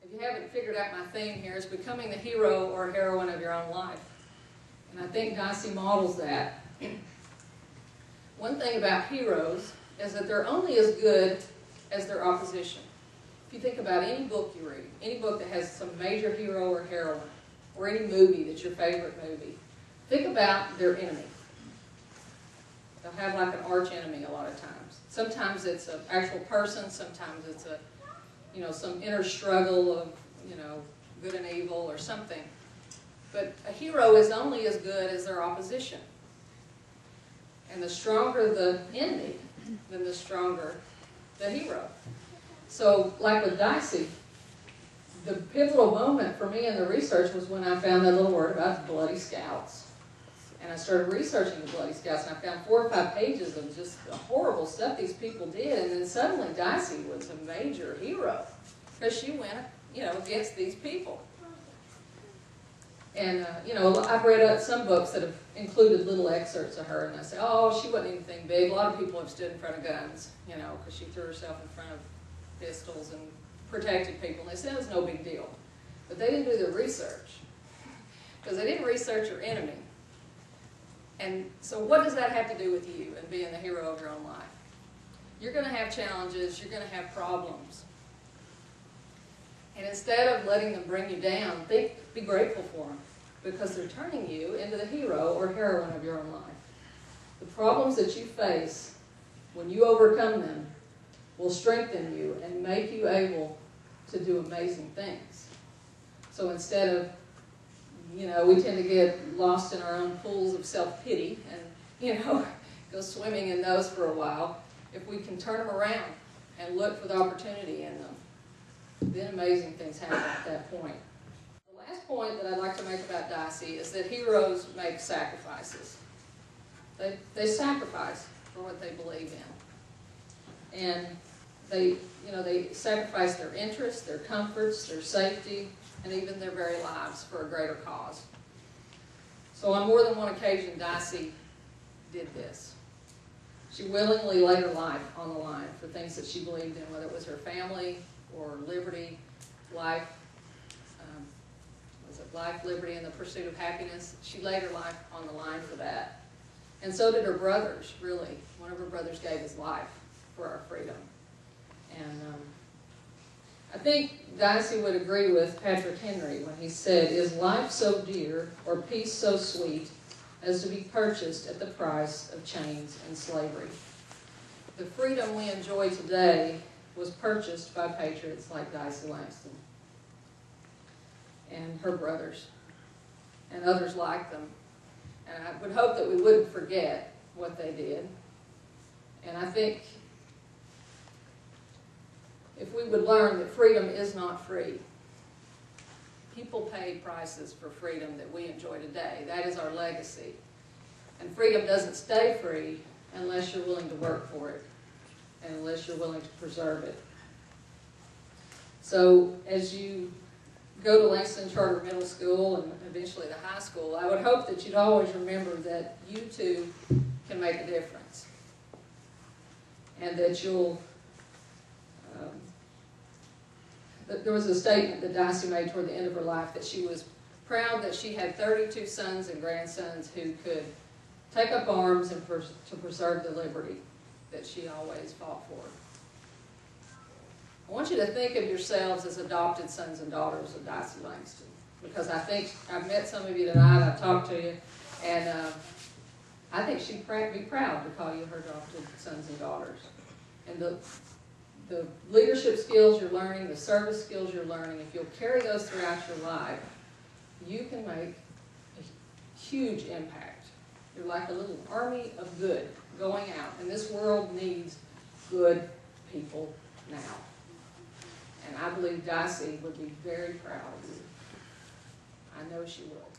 If you haven't figured out my theme here, it's becoming the hero or heroine of your own life. And I think Dicey models that. One thing about heroes is that they're only as good as their opposition. If you think about any book you read, any book that has some major hero or heroine, or any movie that's your favorite movie, think about their enemy. They'll have like an arch enemy a lot of times. Sometimes it's an actual person, sometimes it's a, some inner struggle of, good and evil or something. But a hero is only as good as their opposition. And the stronger the enemy, then the stronger the hero. So, like with Dicey, the pivotal moment for me in the research was when I found that little word about the Bloody Scouts. And I started researching the Bloody Scouts, and I found 4 or 5 pages of just the horrible stuff these people did. And then suddenly Dicey was a major hero because she went, against these people. And, I've read some books that have included little excerpts of her, and I say, oh, she wasn't anything big. A lot of people have stood in front of guns, because she threw herself in front of pistols and protected people. And they said it was no big deal. But they didn't do their research, because they didn't research her enemy. And so what does that have to do with you and being the hero of your own life? You're going to have challenges. You're going to have problems. And instead of letting them bring you down, be grateful for them, because they're turning you into the hero or heroine of your own life. The problems that you face, when you overcome them, will strengthen you and make you able to do amazing things. So instead of, we tend to get lost in our own pools of self-pity and, go swimming in those for a while. If we can turn them around and look for the opportunity in them, then amazing things happen at that point. The last point that I'd like to make about Dicey is that heroes make sacrifices. They sacrifice for what they believe in. And they sacrifice their interests, their comforts, their safety, and even their very lives for a greater cause. So on more than one occasion, Dicey did this. She willingly laid her life on the line for things that she believed in, whether it was her family or liberty, life, life, liberty, and the pursuit of happiness. She laid her life on the line for that. And so did her brothers, really. One of her brothers gave his life for our freedom. And I think Dicey would agree with Patrick Henry when he said, "Is life so dear, or peace so sweet, as to be purchased at the price of chains and slavery?" The freedom we enjoy today was purchased by patriots like Dicey Langston and her brothers and others like them. And I would hope that we wouldn't forget what they did. And I think if we would learn that freedom is not free. People paid prices for freedom that we enjoy today. That is our legacy. And freedom doesn't stay free unless you're willing to work for it and unless you're willing to preserve it. So as you go to Langston Charter Middle School and eventually the high school, I would hope that you'd always remember that you too can make a difference. And that you'll, there was a statement that Dicey made toward the end of her life that she was proud that she had 32 sons and grandsons who could take up arms and to preserve the liberty that she always fought for. I want you to think of yourselves as adopted sons and daughters of Dicey Langston, because I think I've met some of you tonight, I've talked to you, and I think she'd be proud to call you her adopted sons and daughters. And the leadership skills you're learning, the service skills you're learning, if you'll carry those throughout your life, you can make a huge impact. You're like a little army of good going out, and this world needs good people now. And I believe Dicey would be very proud of you. I know she will.